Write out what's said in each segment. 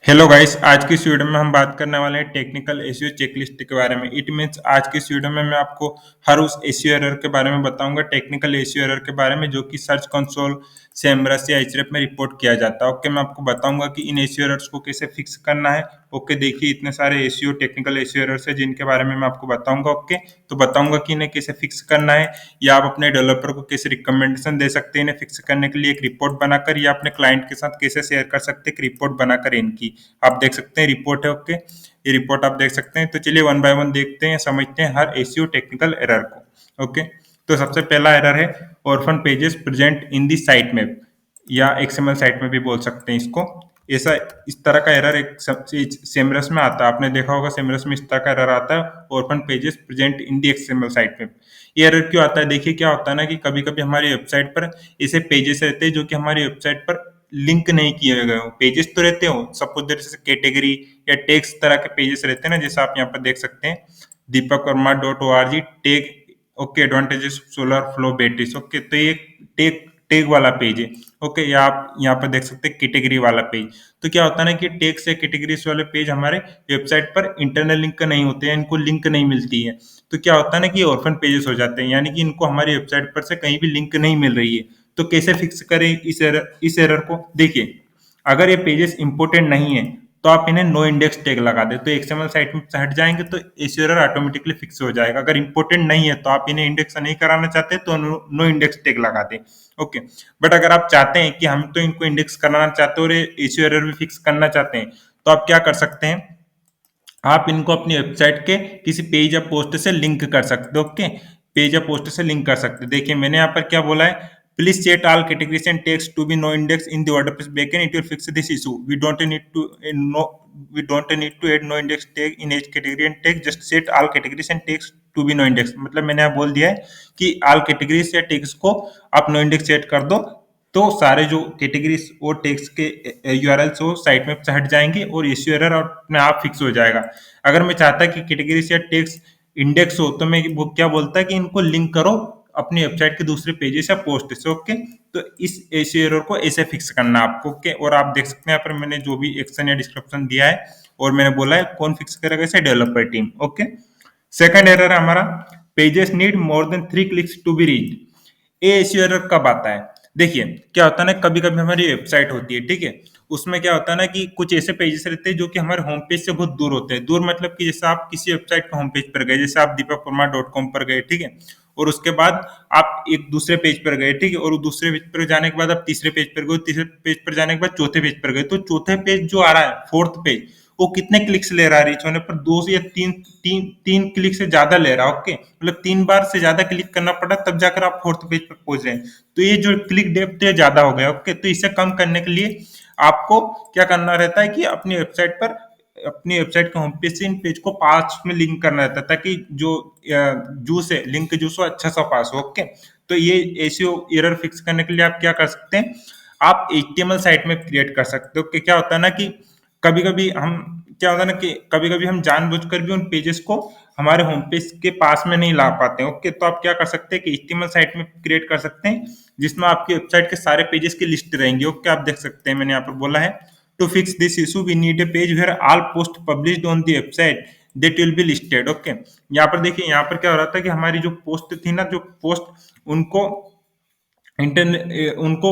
Hello guys, आज की इस वीडियो में हम बात करने वाले हैं टेक्निकल एसईओ चेकलिस्ट के बारे में। इट मींस आज की इस वीडियो में मैं आपको हर उस एसईओ एरर के बारे में बताऊंगा, टेक्निकल एसईओ एरर के बारे में जो कि सर्च कंसोल, सेमरस या एचरेफ में रिपोर्ट किया जाता है। ओके, मैं आपको बताऊंगा कि इन एसईओ एरर्स को कैसे फिक्स करना है। ओके, देखिए इतने सारे एसईओ टेक्निकल एसईओ एरर्स है जिनके बारे में मैं आपको बताऊंगा। ओके, तो बताऊंगा कि इन्हें कैसे फिक्स करना है या आप अपने डेवलपर को कैसे रिकमेंडेशन दे सकते हैं इन्हें फिक्स करने के लिए एक रिपोर्ट बनाकर, या अपने क्लाइंट के साथ कैसे शेयर कर सकते हैं एक रिपोर्ट बनाकर इनकी। आप देख सकते हैं रिपोर्ट है। ओके, ये रिपोर्ट आप देख सकते हैं। तो चलिए वन बाय वन देखते हैं, समझते हैं हर एसईओ टेक्निकल एरर को। ओके, तो सबसे पहला एरर है orphan pages present in the site map, या एक्सएमएल साइट में भी बोल सकते हैं इसको। ऐसा इस तरह का एरर एक सेमरस में आता है, आपने देखा होगा सेमरस में इस तरह का एरर आता है, orphan pages present in the XML site map. ये एरर क्यों आता है? देखिए क्या होता है ना कि कभी कभी हमारी वेबसाइट पर ऐसे पेजेस रहते हैं जो कि हमारी वेबसाइट पर लिंक नहीं किए गए हो। पेजेस तो रहते हो, सपोज जैसे कैटेगरी या टैग्स तरह के पेजेस रहते हैं ना, जैसे आप यहाँ पर देख सकते हैं deepakverma.org tag. Okay, advantages solar flow batteries. Okay, तो ये टैग टैग वाला पेज है। ओके, या आप यहाँ पर देख सकते हैं कैटेगरी वाला पेज। तो क्या होता है ना कि टैग्स या कैटेगरीज वाले पेज हमारे वेबसाइट पर इंटरनल लिंक नहीं होते हैं, इनको लिंक नहीं मिलती है। तो क्या होता है ना कि ऑर्फन पेजेस हो जाते हैं, यानी कि इनको हमारी वेबसाइट पर से कहीं भी लिंक नहीं मिल रही है। तो कैसे फिक्स करें इस एरर को? देखिए, अगर ये पेजेस इंपोर्टेंट नहीं है तो आप इन्हें नो इंडेक्स टैग लगा दे, तो एक्सएमएल साइट में से हट जाएंगे, तो इस एरर ऑटोमेटिकली फिक्स हो जाएगा। अगर इंपोर्टेंट नहीं है तो आप इन्हें इंडेक्स नहीं कराना चाहते तो नो इंडेक्स टैग लगा दे। ओके, बट अगर आप चाहते हैं कि हम तो इनको इंडेक्स कराना चाहते हैं और इस एरर भी फिक्स करना चाहते हैं, तो आप क्या कर सकते हैं, आप इनको अपनी वेबसाइट के किसी पेज या पोस्ट से लिंक कर सकते हो। ओके, पेज या पोस्ट से लिंक कर सकते हो। देखिए मैंने यहाँ पर क्या बोला है, please set all categories and text to be no index in the WordPress backend, it will fix this issue. We don't need to add no index tag in each category and text, just set all categories and text to be no index. मतलब मैंने यहाँ बोल दिया है कि all categories या text को आप नो इंडेक्स सेट कर दो, तो सारे जो कैटेगरीज और टेक्स्ट के यूआरएल्स वो साइट में से हट जाएंगे और इश्यू एरर अपने आप फिक्स हो जाएगा। अगर मैं चाहता कि कैटेगरीज या टेक्स्ट इंडेक्स हो, तो मैं वो क्या बोलता है कि इनको लिंक करो अपनी वेबसाइट के दूसरे पेजेस या पोस्ट से। ओके, तो इस इश्यू एरर को ऐसे फिक्स करना आपको। ओके, और आप देख सकते हैं यहाँ पर मैंने जो भी एक्शन या डिस्क्रिप्शन दिया है और मैंने बोला है कौन फिक्स करेगा इसे, developer team. Okay, second error है हमारा, pages need more than 3 clicks to be read. ये इश्यू एरर कब आता है? देखिए क्या होता है ना, कभी कभी हमारी वेबसाइट होती है, ठीक है, उसमें क्या होता है ना कि कुछ ऐसे पेजेस रहते हैं जो कि हमारे होम पेज से बहुत दूर होते हैं। दूर मतलब कि जैसे आप किसी वेबसाइट के होम पेज पर गए, जैसे आप deepakverma.com पर गए, ठीक है, और उसके बाद आप एक दूसरे पेज पर गए, ठीक है, और दूसरे पेज पर जाने के बाद आप तीसरे पेज पर गए, तीसरे पेज पर जाने के बाद चौथे पेज पर गए, तो चौथे पेज जो आ रहा है, फोर्थ पेज, वो कितने क्लिक्स ले रहा है रीच होने पर? 2 से या 3 क्लिक से ज्यादा ले रहा है। ओके, मतलब 3 बार से ज्यादा क्लिक करना पड़ा तब जाकर आप फोर्थ पेज पर पहुंच रहे हैं। तो ये जो क्लिक डेप्थ है ज्यादा हो गया। ओके, तो इसे कम करने के लिए आपको क्या करना रहता है कि अपनी वेबसाइट के होम पेज से इन पेज को पास में लिंक करना रहता है, ताकि जो जूस है, लिंक जूस हो अच्छा सा पास हो। ओके, तो ये एसईओ एरर फिक्स करने के लिए आप क्या कर सकते हैं, आप एचटीएमएल साइट में क्रिएट कर सकते हो। कि क्या होता है ना कि कभी कभी हम क्या होता है ना कि कभी कभी हम जानबूझकर भी उन पेजेस को हमारे होम पेज के पास में नहीं ला पाते हैं। ओके, तो आप क्या कर सकते हैं कि एचटीएमएल साइट में क्रिएट कर सकते हैं जिसमें आपकी वेबसाइट के सारे पेजेस की लिस्ट रहेंगी। ओके, आप देख सकते हैं मैंने यहाँ पर बोला है, to fix this issue we need a page where all post published on the website that will be listed. Okay, यहाँ पर देखिए, यहाँ पर क्या हो रहा था कि हमारी जो पोस्ट थी ना, जो पोस्ट उनको उनको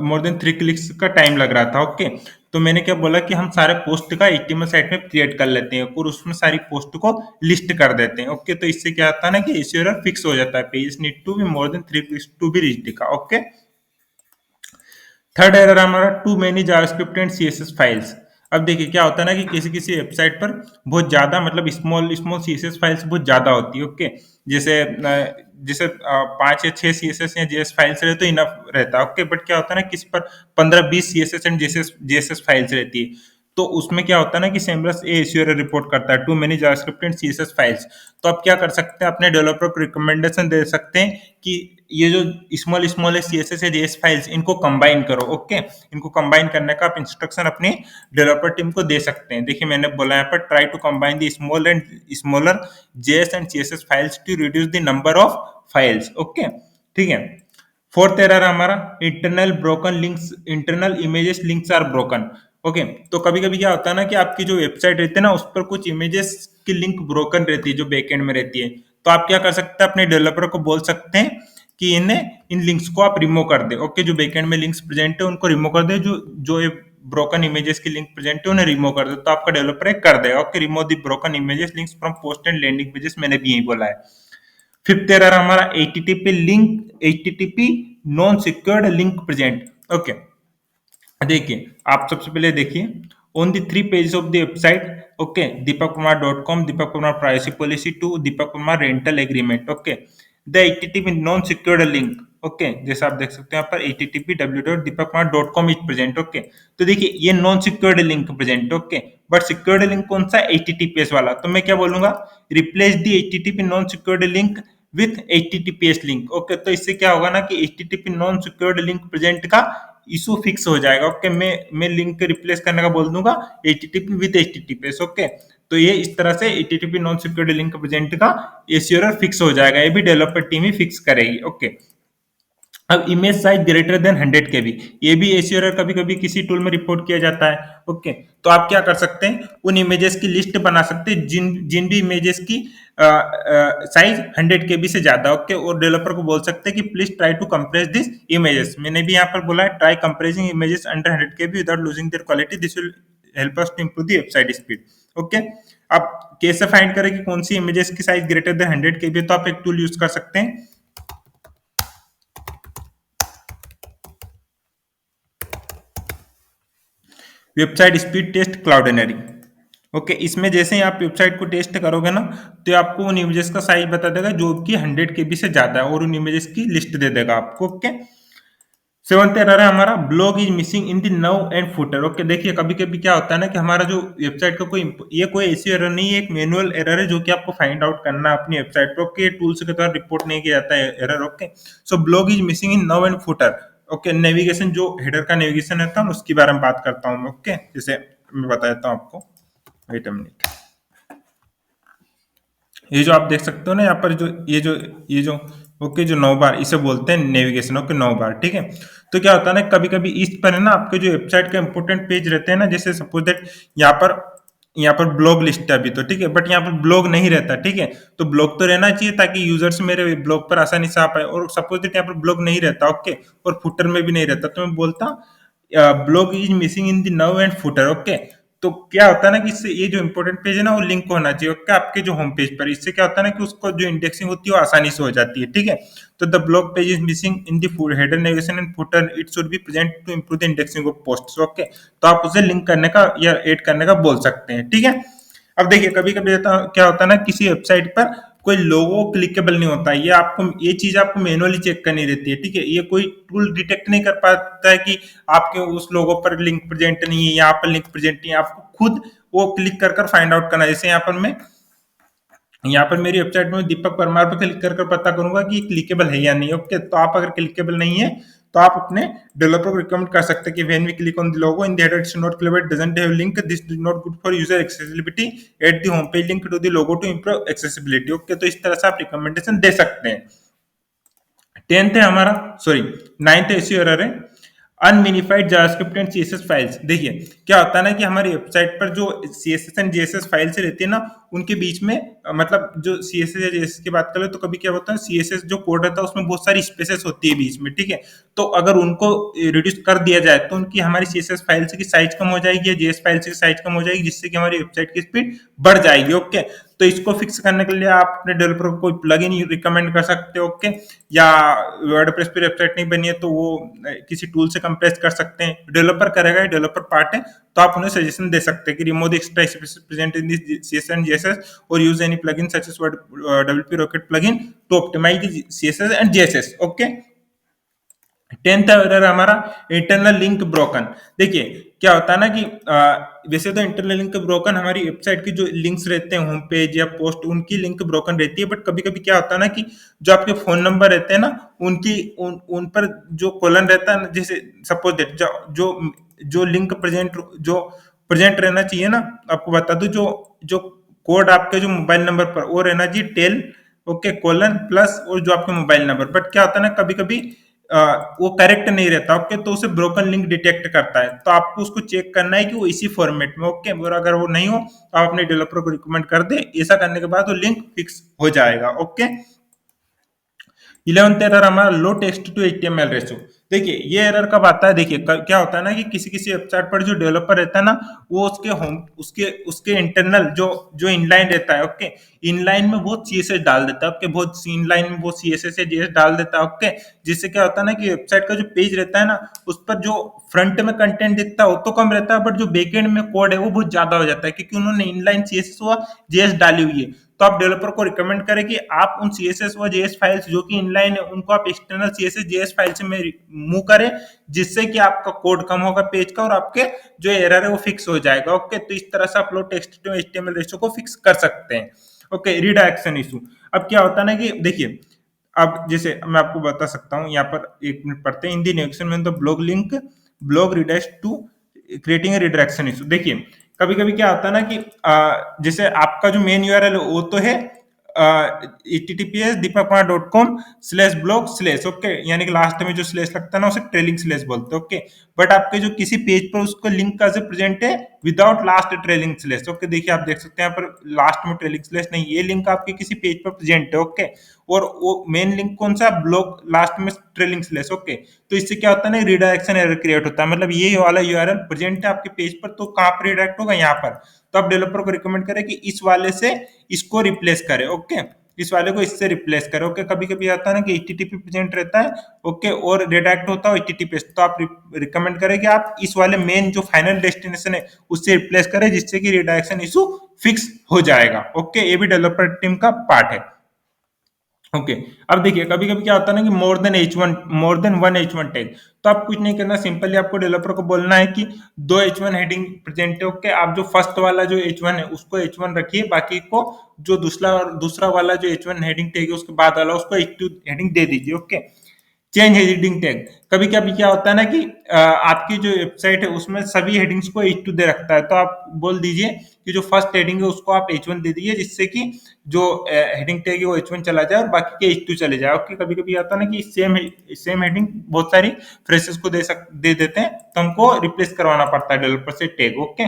मोर देन 3 क्लिक्स का टाइम लग रहा था। ओके, तो मैंने क्या बोला कि हम सारे पोस्ट का एचटीएमएल साइट में क्रिएट कर लेते हैं और उसमें सारी पोस्ट को लिस्ट कर देते हैं। ओके, तो इससे क्या होता है ना कि इश्यू एरर फिक्स हो जाता है, pages need to be more than 3 clicks to be reached का। ओके, थर्ड एरर हमारा, too many JavaScript and CSS files. अब देखिए क्या होता है ना कि किसी किसी वेबसाइट पर बहुत ज्यादा, मतलब स्मॉल स्मॉल सीएसएस फाइल्स बहुत ज्यादा होती है। ओके, जैसे जैसे 5 या 6 सीएसएस या जेएस फाइल्स रहे तो इनफ रहता है। ओके, बट क्या होता है ना किस पर 15-20 सीएसएस एंड जेएसएस फाइल्स रहती है, तो उसमें क्या होता है ना कि सेमरस ए इश्यू एरर रिपोर्ट करता है, too many JavaScript and CSS files. तो आप क्या कर सकते हैं, अपने डेवलपर को रिकमेंडेशन दे सकते हैं कि ये जो स्मॉल स्मॉल है सीएसएस या जेएस फाइल्स, इनको कंबाइन करो। ओके, इनको कंबाइन करने का आप इंस्ट्रक्शन अपनी डेवलपर टीम को दे सकते हैं। देखिए मैंने बोला यहाँ पर, try to combine the small and smaller JS and CSS files to reduce the number of files. Okay, ठीक है। फोर्थ एरर हमारा, internal broken links, internal images links are broken. Okay, तो कभी-कभी क्या होता है ना कि आपकी जो वेबसाइट रहती है ना, उस पर कुछ इमेजेस की लिंक ब्रोकन रहती है, जो बैकएंड में रहती है। तो आप क्या कर सकते हैं, अपने डेवलपर को बोल सकते हैं कि इन्हें इन लिंक्स को आप रिमूव कर दें। ओके, जो बैकएंड में लिंक्स प्रेजेंट है उनको रिमूव कर दें, जो जो ये ब्रोकन इमेजेस की लिंक प्रेजेंट है उन्हें रिमूव कर दे, तो आपका डेवलपर ये कर देगा। Okay, remove the broken images links from post and landing pages, मैंने भी यही बोला है। फिफ्थ एरर हमारा HTTP non secured link present. Okay, देखिए, आप सबसे पहले देखिए, on the 3 pages of the website, okay, deepakkumar.com, Deepak Kumar privacy policy to Deepak Kumar rental agreement, okay, the HTTP non secured link, okay, जैसा आप देख सकते हैं यहाँ पर http www.deepakkumar.com is present. Okay, तो देखिए ये non secured link present. Okay, but secured link कौन सा, https वाला। तो मैं क्या बोलूंगा, replace the http non secured link with https link. Okay, तो इससे क्या होगा ना कि http non secured link present का इशू फिक्स हो जाएगा। ओके, मैं लिंक रिप्लेस करने का बोल दूंगा http विद https। ओके, तो ये इस तरह से http non secured link present का एश्योर फिक्स हो जाएगा। ये भी डेवलपर टीम ही फिक्स करेगी। ओके, अब इमेज साइज ग्रेटर देन 100 केबी, ये भी एश्योर कभी कभी किसी टूल में रिपोर्ट किया जाता है। ओके, तो आप क्या कर सकते हैं, उन इमेजेस की लिस्ट बना सकते हैं जिन जिन भी इमेजेस की साइज 100 केबी से ज्यादा। ओके, और डेवलपर को बोल सकते हैं कि please try to compress this images. मैंने भी यहाँ पर बोला है, try compressing images under 100 KB without losing their quality, this will help us to improve the website speed. Okay, आप कैसे फाइंड करें कि कौन सी इमेजेस की साइज ग्रेटर देन 100 केबी, तो आप एक टूल यूज कर सकते हैं, website speed test Cloudinary. Okay, इसमें जैसे ही आप वेबसाइट को टेस्ट करोगे ना, तो आपको उन इमेजेस का साइज बता देगा जो कि 100 केबी से ज्यादा है, और उन इमेजेस की लिस्ट दे देगा आपको। ओके, सेवंथ एरर है हमारा, blog is missing in the नव एंड फुटर। ओके, देखिए कभी कभी क्या होता है ना कि हमारा जो वेबसाइट का ये कोई ऐसी एरर नहीं है, एक मैनुअल एरर है जो कि आपको फाइंड आउट करना है अपनी वेबसाइट पर। ओके, टूल्स के द्वारा रिपोर्ट नहीं किया जाता है error. Okay, so blog is missing इन नव एंड फुटर। ओके, नेविगेशन, जो हेडर का नेविगेशन रहता है उसके बारे में बात करता हूँ मैं। ओके, जैसे मैं बता देता हूँ आपको, वेट अ मिनट। ये जो आप देख सकते हो ना यहाँ पर, जो ये जो ओके, जो 9 बार इसे बोलते हैं नेविगेशन। ओके, 9 बार, ठीक है। तो क्या होता है ना, कभी कभी इस पर है ना आपके जो वेबसाइट के इंपोर्टेंट पेज रहते हैं ना, जैसे सपोज दैट यहाँ पर ब्लॉग लिस्ट है अभी तो, ठीक है, बट यहाँ पर ब्लॉग नहीं रहता, ठीक है। तो ब्लॉग तो रहना चाहिए ताकि यूजर्स मेरे ब्लॉग पर आसानी से आ पाए, और सपोज दैट यहाँ पर ब्लॉग नहीं रहता। ओके, और फुटर में भी नहीं रहता, तो मैं बोलता blog is missing in the नव एंड फुटर। ओके, तो क्या होता है ना कि इससे ये जो इंपॉर्टेंट पेज है ना वो लिंक होना चाहिए। ओके, आपके जो होम पेज पर, इससे क्या होता है ना कि उसको जो इंडेक्सिंग होती है वो आसानी से हो जाती है, ठीक है। तो the blog page is missing in the header navigation and footer, it should be present to improve the indexing of post. Okay, तो आप उसे लिंक करने का या ऐड करने का बोल सकते हैं, ठीक है। अब देखिए कभी कभी क्या होता है ना, किसी वेबसाइट पर कोई लोगो क्लिकेबल नहीं होता, ये चीज आपको मैनुअली चेक करनी रहती है, ठीक है। ये कोई टूल डिटेक्ट नहीं कर पाता है कि आपके उस लोगो पर लिंक प्रेजेंट नहीं है, यहाँ पर लिंक प्रेजेंट नहीं है, आपको खुद वो क्लिक कर फाइंड आउट करना है। जैसे यहाँ पर मेरी वेबसाइट में दीपक परमार पर क्लिक कर पता करूंगा कि क्लिकेबल है या नहीं। ओके, तो आप अगर क्लिकेबल नहीं है तो आप अपने डेवलपर को रिकमेंड कर सकते हैं कि when we click on the logo in the header it's not clickable, doesn't have link, this is not good for user accessibility, at the home page link to the logo to improve accessibility. Okay, तो इस तरह से आप recommendation दे सकते हैं। 10th है हमारा, sorry 9th SEO error है, अनमिनिफाइड जावास्क्रिप्ट एंड सीएसएस फाइल्स। देखिए क्या होता है ना कि हमारी वेबसाइट पर जो सीएसएस एंड जेएसएस फाइल्स रहती है ना, उनके बीच में मतलब जो सीएसएस या जेएसएस की बात करें तो कभी क्या होता है, सीएसएस जो कोड रहता है उसमें बहुत सारी स्पेसेस होती है बीच में, ठीक है। तो अगर उनको रिड्यूस कर दिया जाए तो उनकी हमारी सीएसएस फाइल्स की साइज कम हो जाएगी या जेएस फाइल्स की साइज कम हो जाएगी, जिससे कि हमारी वेबसाइट की स्पीड बढ़ जाएगी। ओके, तो इसको फिक्स करने के लिए आप अपने डेवलपर को कोई प्लगइन रिकमेंड कर सकते हो। ओके, या वर्डप्रेस पे वेबसाइट नहीं बनी है तो वो किसी टूल से कंप्रेस कर सकते हैं, डेवलपर करेगा, डेवलपर पार्ट है, तो आप उन्हें सजेशन दे सकते हैं कि remove the extra spaces present in this CSS and JSS और use any plugin such as WP Rocket plugin to optimise the CSS and JSS. Okay, 10th error हमारा इंटरनल लिंक ब्रोकन। देखिए क्या होता है ना कि वैसे तो इंटरनल लिंक ब्रोकन हमारी वेबसाइट की जो लिंक्स रहते हैं होम पेज या पोस्ट, उनकी लिंक ब्रोकन रहती है, बट कभी कभी क्या होता है ना कि जो आपके फोन नंबर रहते हैं ना, उन पर जो कॉलन रहता है ना, जैसे सपोज दैट जो जो लिंक प्रेजेंट रहना चाहिए ना, आपको बता दूं, जो जो कोड आपके जो मोबाइल नंबर पर वो रहना चाहिए टेल, ओके, कॉलन प्लस और जो आपके मोबाइल नंबर। बट क्या होता है ना, कभी कभी वो करेक्ट नहीं रहता, ओके, तो उसे ब्रोकन लिंक डिटेक्ट करता है। तो आपको उसको चेक करना है कि वो इसी फॉर्मेट में, ओके, और अगर वो नहीं हो तो आप अपने डेवलपर को रिकमेंड कर दे। ऐसा करने के बाद वो लिंक फिक्स हो जाएगा, ओके। 11th एरर हमारा लो टेक्स्ट टू एचटीएमएल रेशो। देखिए ये एरर कब आता है, देखिए क्या होता है ना कि किसी किसी वेबसाइट पर जो डेवलपर रहता है ना, वो उसके होम उसके उसके इंटरनल जो जो इनलाइन रहता है, ओके, इनलाइन में वो सीएसएस डाल देता है, ओके, बहुत इनलाइन में वो सीएसएस या जेएस डाल देता है, ओके, जिससे क्या होता है ना कि वेबसाइट का जो पेज रहता है ना, उस पर जो फ्रंट में कंटेंट दिखता है वो तो कम रहता है, बट जो बैकएंड में कोड है वो बहुत ज्यादा हो जाता है, क्योंकि उन्होंने इनलाइन सीएसएस व जेएस डाली हुई है। तो आप डेवलपर को रिकमेंड करें कि आप उन सीएसएस व जेएस फाइल्स जो कि इनलाइन है उनको आप एक्सटर्नल सीएसएस जेएस फाइल से मूव करें, जिससे कि आपका कोड कम होगा पेज का और आपके जो एरर है वो फिक्स हो जाएगा, ओके। तो इस तरह से आप लोग टेक्स्ट टू एचटीएमएल रेशो को फिक्स कर सकते हैं, ओके। रिडायरेक्शन इशू, अब क्या होता है ना कि देखिए, अब जैसे मैं आपको बता सकता हूँ, यहाँ पर एक मिनट पढ़ते हैं। इन दी नेविगेशन में the blog link blog redirect to creating a redirection issue. देखिए कभी कभी क्या होता है ना कि जैसे आपका जो मेन यूआरएल है वो तो है https://deepakkumar.com/blog/ ओके, यानी कि लास्ट में जो स्लेश लगता है ना उसे ट्रेलिंग स्लेश बोलते हैं, ओके। बट आपके जो किसी पेज पर उसको लिंक का जो प्रेजेंट है without last trailing slash, okay, देखिए आप देख सकते हैं यहाँ पर लास्ट में ट्रेलिंग स्लेश नहीं, ये लिंक आपके किसी पेज पर प्रेजेंट है, ओके, और वो मेन लिंक कौन सा, ब्लॉग लास्ट में ट्रेलिंग स्लेश, ओके। तो इससे क्या होता है ना, रिडायरेक्शन एरर क्रिएट होता है, मतलब ये वाला यूआरएल प्रेजेंट है आपके पेज पर तो कहाँ पर रिडायरेक्ट होगा, यहाँ पर। तो आप डेवलपर को रिकमेंड करें कि इस वाले से इसको रिप्लेस करें, ओके, इस वाले को इससे रिप्लेस करें, ओके। कभी कभी आता है ना कि एचटीटीपी प्रेजेंट रहता है, ओके, और रिडायरेक्ट होता है एचटीटीपीएस, तो आप रिकमेंड करें कि आप इस वाले मेन जो फाइनल डेस्टिनेशन है उससे रिप्लेस करें, जिससे कि रिडायरेक्शन इशू फिक्स हो जाएगा, ओके। ये भी डेवलपर टीम का पार्ट है, ओके। अब देखिए कभी कभी क्या होता है ना कि मोर देन वन H1 टैग, तो आप कुछ नहीं करना, सिंपली आपको डेवलपर को बोलना है कि दो H1 हेडिंग प्रेजेंट है, ओके, आप जो फर्स्ट वाला जो H1 है उसको H1 रखिए, बाकी को जो दूसरा दूसरा वाला जो H1 हेडिंग टैग है उसके बाद वाला उसको H2 हेडिंग दे दीजिए, ओके। चेंज हेडिंग टैग, कभी कभी क्या होता है ना कि आपकी जो वेबसाइट है उसमें सभी हेडिंग्स को H2 दे रखता है, तो आप बोल दीजिए कि जो फर्स्ट हेडिंग है उसको आप H1 दे दीजिए, जिससे कि जो हेडिंग टैग है वो H1 चला जाए और बाकी के H2 चले जाए, ओके। कभी कभी आता है ना कि सेम हेडिंग बहुत सारी फ्रेशर्स को दे देते हैं, तो हमको रिप्लेस करवाना पड़ता है डेवलपर से टैग, ओके।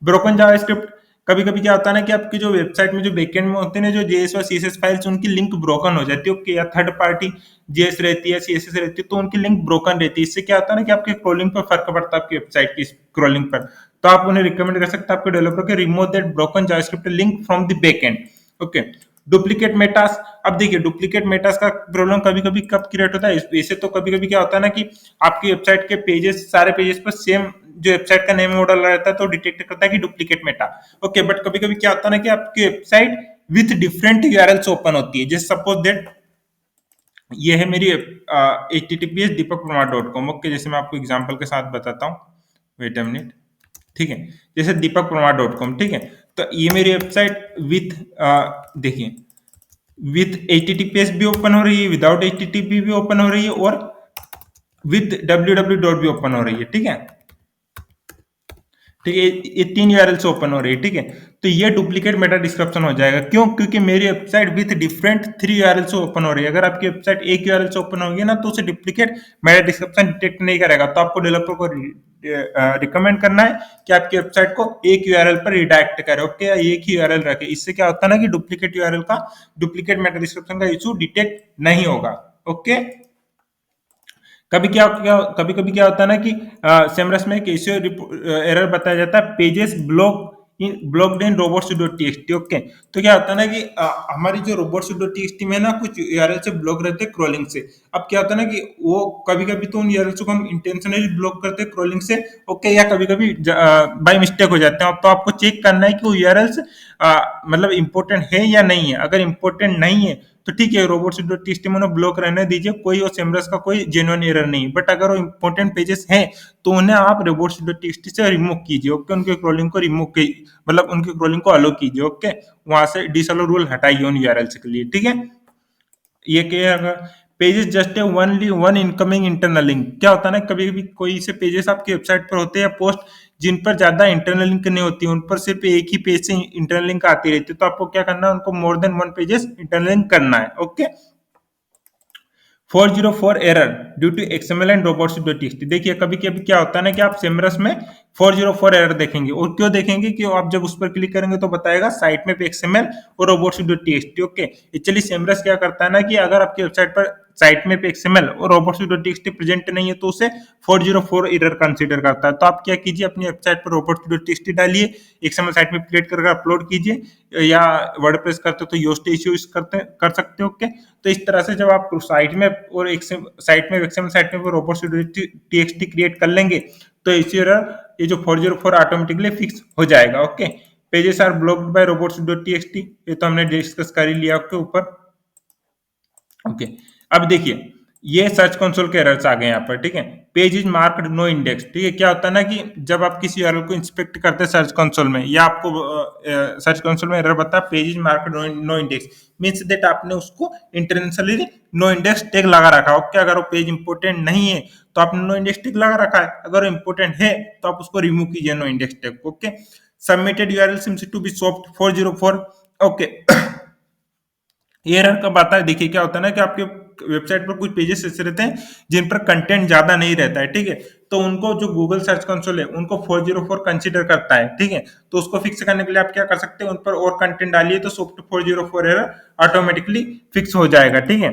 ब्रोकन जावास्क्रिप्ट, कभी कभी क्या होता है ना कि आपकी जो वेबसाइट में जो बैकएंड में होते हैं जो जेएस और सीएसएस फाइल्स उनकी लिंक ब्रोकन हो जाती है, ओके, या थर्ड पार्टी जेएस रहती है सीएसएस रहती है तो उनकी लिंक ब्रोकन रहती है। इससे क्या होता है ना कि आपके क्रोलिंग पर फर्क पड़ता है, आपकी वेबसाइट की क्रोलिंग पर। तो आप उन्हें रिकमेंड कर सकते हैं आपके डेवलपर के remove that broken JavaScript link from the backend, okay. Duplicate Metas, अब देखिए डुप्लीकेट मेटास का प्रॉब्लम कभी कभी कब क्रिएट होता है, वैसे तो कभी कभी क्या होता है ना कि आपकी वेबसाइट के पेजेस सारे पेजेस पर सेम जो वेबसाइट का नेम मॉडल रहता है तो डिटेक्ट करता है कि डुप्लीकेट मेटा, ओके। बट कभी कभी क्या होता है ना कि आपकी website with different URLs open होती है, जैसे सपोज दैट ये है मेरी https://deepakparmar.com, ओके, जैसे मैं आपको एग्जांपल के साथ बताता हूँ, वेट अ मिनट, ठीक है, जैसे deepakparmar.com, ठीक है। तो ये मेरी वेबसाइट विथ देखिए विथ https भी ओपन हो रही है, विदाउट http भी ओपन हो रही है और विथ www भी ओपन हो रही है, ठीक है, ठीक है, ये तीन यूआरएल से ओपन हो रही है, ठीक है। तो ये डुप्लीकेट मेटा डिस्क्रिप्शन हो जाएगा, क्यों, क्योंकि मेरी वेबसाइट विथ डिफरेंट 3 यूआरएल से ओपन हो रही है। अगर आपकी वेबसाइट एक यूआरएल से ओपन होगी ना तो उसे डुप्लीकेट मेटा डिस्क्रिप्शन डिटेक्ट नहीं करेगा, तो आपको डेवलपर को रिकमेंड करना है कि आपकी वेबसाइट को एक यूआरएल पर रिडायरेक्ट करे, ओके, या एक ही यूआरएल रखे। इससे क्या होता है ना कि डुप्लीकेट यूआरएल का डुप्लीकेट मेटा डिस्क्रिप्शन का इशू डिटेक्ट नहीं होगा, ओके। कभी कभी क्या होता है ना कि सेमरस में एक एरर बताया जाता है, पेजेस ब्लॉक्ड इन robots.txt, ओके। तो क्या होता है ना कि हमारी जो robots.txt में ना कुछ यूआरएल से ब्लॉक रहते हैं क्रॉलिंग से। अब क्या होता है ना कि वो कभी कभी तो उन यूआरएल को हम इंटेंशनली ब्लॉक करते हैं क्रॉलिंग से, ओके, या कभी कभी बाय मिस्टेक हो जाते हैं। अब तो आपको चेक करना है कि वो यूआरएल्स मतलब इंपॉर्टेंट है या नहीं है। अगर इंपॉर्टेंट नहीं है तो ठीक है, robots.txt में ब्लॉक रहने दीजिए, कोई और सेमरस का कोई जेन्युइन एरर नहीं। बट अगर वो इंपॉर्टेंट पेजेस हैं तो उन्हें आप robots.txt से रिमूव कीजिए, ओके, उनके क्रोलिंग को रिमूव कीजिए, मतलब उनके क्रोलिंग को अलो कीजिए, ओके, वहां से डिसअलो रूल हटाइए उन यूआरएल्स के लिए, ठीक है। ये क्या है, पेजेस जस्ट है only one incoming internal link. क्या होता है ना कभी कभी कोई से पेजेस आपकी वेबसाइट पर होते हैं या पोस्ट जिन पर ज्यादा इंटरनल लिंक नहीं होती, उन पर सिर्फ एक ही पेज से इंटरनल लिंक आती रहती है, तो आपको क्या करना है, उनको more than one pages internal link करना है, okay. 404 error due to XML and robots.txt। देखिए कभी कभी क्या होता है ना कि आप सेमरस में 404 एरर देखेंगे, और क्यों देखेंगे कि आप जब उस पर क्लिक करेंगे तो बताएगा साइट में एक्सएमएल और robots.txt। ओके, एक्चुअली सेमरस क्या करता है ना कि अगर आपकी वेबसाइट पर साइट में एक्सएमएल और robots.txt प्रेजेंट नहीं है तो उसे 404 एरर कंसीडर करता है। तो आप क्या कीजिए, अपनी वेबसाइट पर robots.txt डालिए, एक्सएमएल साइट में क्रिएट करके अपलोड कीजिए, या वर्डप्रेस करते हो तो योस्ट इश्यू कर सकते हो। ओके, तो इस तरह से जब आप साइट में और एक साइट में एक्सएमएल साइट में robots.txt क्रिएट कर लेंगे तो इसी तरह ये जो 404 ऑटोमेटिकली फिक्स हो जाएगा। Okay, pages are blocked by robots.txt, ये तो हमने डिस्कस कर ही लिया आपके ऊपर। ओके, अब देखिए ये सर्च कंसोल के एरर्स आ गए यहाँ पर। ठीक है, page is marked no index. ठीक है, क्या होता है ना कि जब आप किसी यूआरएल को इंस्पेक्ट करते हैं सर्च कंसोल में, या आपको सर्च कंसोल में एरर बता page is marked no index, means that आपने उसको इंटेंशनली नो इंडेक्स टैग लगा रखा है। ओके, अगर वो पेज इंपोर्टेंट नहीं है तो आपने नो इंडेक्स टैग लगा रखा है, अगर इंपोर्टेंट है तो आप उसको रिमूव कीजिए no index tag. Okay, submitted URL seems to be soft 404। Okay, ये एरर कब आता है, देखिए क्या होता है ना कि आपके वेबसाइट पर कुछ पेजेस ऐसे रहते हैं जिन पर कंटेंट ज्यादा नहीं रहता है। ठीक है, तो उनको जो गूगल सर्च कंसोल है उनको 404 कंसीडर करता है। ठीक है, तो उसको फिक्स करने के लिए आप क्या कर सकते हैं, उन पर और कंटेंट डालिए तो सॉफ्ट 404 एरर ऑटोमेटिकली फिक्स हो जाएगा। ठीक है,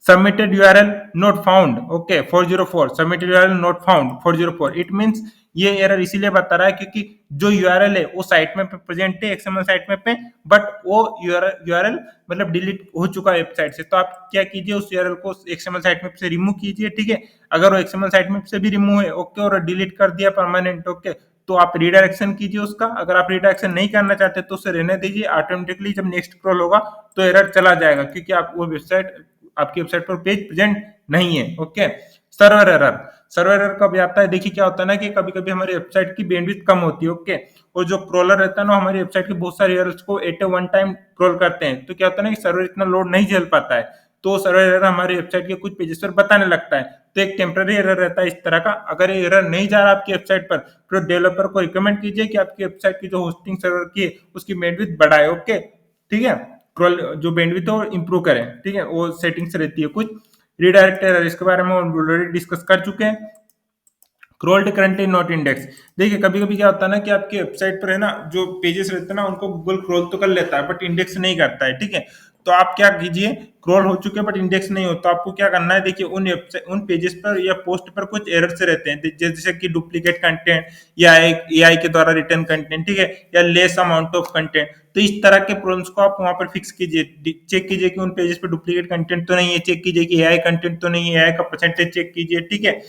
submitted URL not found. Okay, 404 submitted URL not found 404, it means ये एरर इसीलिए बता रहा है क्योंकि जो यूआरएल है वो साइट में प्रेजेंट है एक्सएमएल साइट में पे, बट वो यूआरएल मतलब डिलीट हो चुका है वेबसाइट से। तो आप क्या कीजिए, उस यूआरएल को एक्सएमएल साइट में से रिमूव कीजिए। ठीक है, अगर वो एक्सएमएल साइट में से भी रिमूव है ओके और डिलीट कर दिया परमानेंट, ओके, तो आप रीडायरेक्शन कीजिए उसका। अगर आप रीडायरेक्शन नहीं करना चाहते तो उसे रहने दीजिए, ऑटोमेटिकली जब नेक्स्ट क्रॉल होगा तो एरर चला जाएगा, क्योंकि आप वो वेबसाइट आपकी वेबसाइट पर पेज प्रेजेंट नहीं है। Okay, server error, server error कब आता है, देखिए क्या होता है ना कि कभी कभी हमारी वेबसाइट की बैंडविड्थ कम होती है। ओके, और जो क्रोलर रहता है ना हमारी वेबसाइट के बहुत सारे एरर्स को एट ए वन टाइम क्रोल करते हैं, तो क्या होता है ना कि सर्वर इतना लोड नहीं झेल पाता है, तो सर्वर एरर हमारी वेबसाइट के कुछ पेजेस पर बताने लगता है। तो एक टेम्पररी एरर रहता है इस तरह का। अगर ये एरर नहीं जा रहा आपकी वेबसाइट पर तो डेवलपर को रिकमेंड कीजिए कि आपकी वेबसाइट की जो होस्टिंग सर्वर की है उसकी बैंडविड्थ बढ़ाए। ओके, ठीक है, क्रोल जो बैंडविड्थ है वो इंप्रूव करें। ठीक है, वो सेटिंग्स रहती है कुछ। रीडायरेक्ट एरर, इसके बारे में ऑलरेडी डिस्कस कर चुके हैं। क्रोल्ड करंटली नॉट इंडेक्स, देखिए कभी कभी क्या होता है ना कि आपकी वेबसाइट पर है ना जो पेजेस रहते हैं ना उनको गूगल क्रोल तो कर लेता है बट इंडेक्स नहीं करता है। ठीक है, तो आप क्या कीजिए, क्रोल हो चुके बट इंडेक्स नहीं हो तो आपको क्या करना है, देखिए उन पेजेस पर या पोस्ट पर कुछ एरर्स रहते हैं, जैसे कि डुप्लीकेट कंटेंट या एक एआई के द्वारा रिटर्न कंटेंट, ठीक है, या लेस अमाउंट ऑफ कंटेंट। तो इस तरह के प्रॉब्लम्स को आप वहां पर फिक्स कीजिए, चेक कीजिए कि उन पेजेस पर डुप्लीकेट कंटेंट तो नहीं है, चेक कीजिए कि एआई कंटेंट तो नहीं है, एआई का परसेंटेज चेक कीजिए। ठीक है,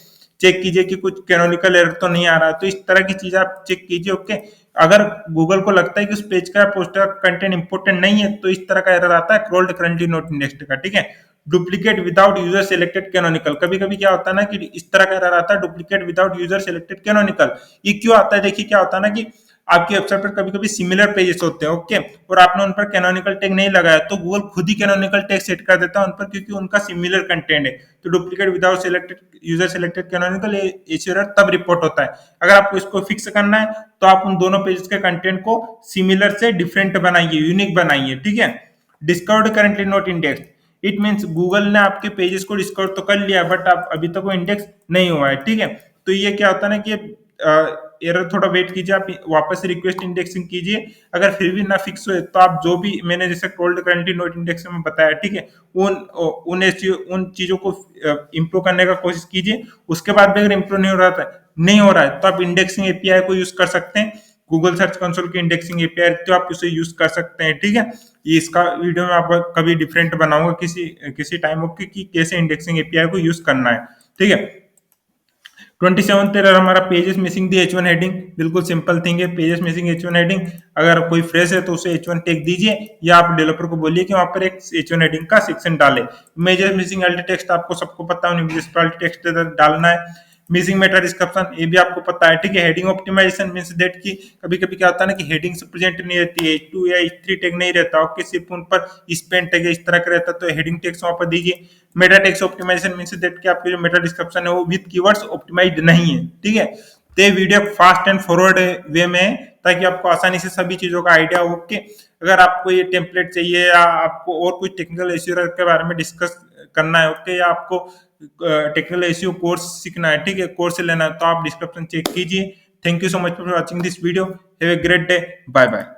चेक कीजिए कि कुछ कैनोनिकल एरर तो नहीं आ रहा है। तो इस तरह की चीज आप चेक कीजिए। ओके, अगर गूगल को लगता है कि उस पेज का पोस्ट का कंटेंट इंपोर्टेंट नहीं है तो इस तरह का एरर आता है क्रोल्ड करंटली नॉट इंडेक्स्ड का। ठीक है, duplicate without user selected canonical, कभी कभी क्या होता है ना कि इस तरह का एरर आता है duplicate without user selected canonical. ये क्यों आता है, देखिए क्या होता है ना कि आपकी वेबसाइट पर कभी कभी सिमिलर पेजेस होते हैं। ओके, और आपने उन पर कैनोनिकल टैग नहीं लगाया तो गूगल खुद ही कैनोनिकल टैग सेट कर देता है उन पर, क्योंकि उनका सिमिलर कंटेंट है। तो duplicate without selected user selected canonical error तब रिपोर्ट होता है। अगर आपको इसको फिक्स करना है तो आप उन दोनों पेजेस के कंटेंट को सिमिलर से डिफरेंट बनाइए, यूनिक बनाइए। ठीक है, discovered currently not index, it means Google ने आपके पेजेस को डिस्कवर तो कर लिया बट आप अभी तक वो इंडेक्स नहीं हुआ है। ठीक है, तो ये क्या होता है ना कि एरर थोड़ा वेट कीजिए, आप वापस रिक्वेस्ट इंडेक्सिंग कीजिए। अगर फिर भी ना फिक्स हुए तो आप जो भी मैंने जैसे कोल्ड करंटली नोट इंडेक्स में बताया, ठीक है, उन चीजों को इम्प्रूव करने का कोशिश कीजिए। उसके बाद भी अगर इम्प्रूव नहीं हो रहा है तो आप इंडेक्सिंग एपीआई को यूज कर सकते हैं। गूगल सर्च कंसोल की इंडेक्सिंग एपीआई तो आप उसे यूज कर सकते हैं। ठीक है, ये इसका वीडियो में आप कभी डिफरेंट बनाऊंगा किसी किसी टाइम ओके कि कैसे इंडेक्सिंग एपीआई को यूज करना है। ठीक है, 27th एरर हमारा पेजेस मिसिंग दी H1 हेडिंग, बिल्कुल सिंपल थिंग है, पेजेस मिसिंग H1 हेडिंग। अगर कोई फ्रेश है तो उसे H1 टैग दीजिए या आप डेवलपर को बोलिए कि वहां पर एक H1 हेडिंग का सेक्शन डाले। इमेजेस मिसिंग अल्ट टेक्स्ट आपको सबको पता है, इमेजेस पर अल्ट टेक्स्ट डालना है। मिसिंग मेटा डिस्क्रिप्शन ये भी आपको पता है। ठीक है, हेडिंग ऑप्टिमाइजेशन मींस दैट कि कभी कभी क्या होता है ना कि हेडिंग से प्रेजेंट नहीं रहती है, H2 या H3 टैग नहीं रहता, ओके, सिर्फ उन पर स्पेन टैग इस तरह का रहता है, तो हेडिंग टैग्स वहां पर दीजिए। Meta text optimization means that कि आपके जो मेटा डिस्क्रिप्शन है वो विद कीवर्ड्स ऑप्टिमाइज्ड नहीं है। ठीक है, तो ये वीडियो फास्ट एंड फॉरवर्ड वे में है ताकि आपको आसानी से सभी चीजों का आइडिया हो। ओके, अगर आपको ये टेम्पलेट चाहिए या आपको और कुछ टेक्निकल इश्यू के बारे में करना है, ओके, या आपको टेक्निकल एसईओ कोर्स सीखना है, ठीक है, कोर्स लेना है, तो आप डिस्क्रिप्शन चेक कीजिए। Thank you so much for watching this video. Have a great day. Bye bye.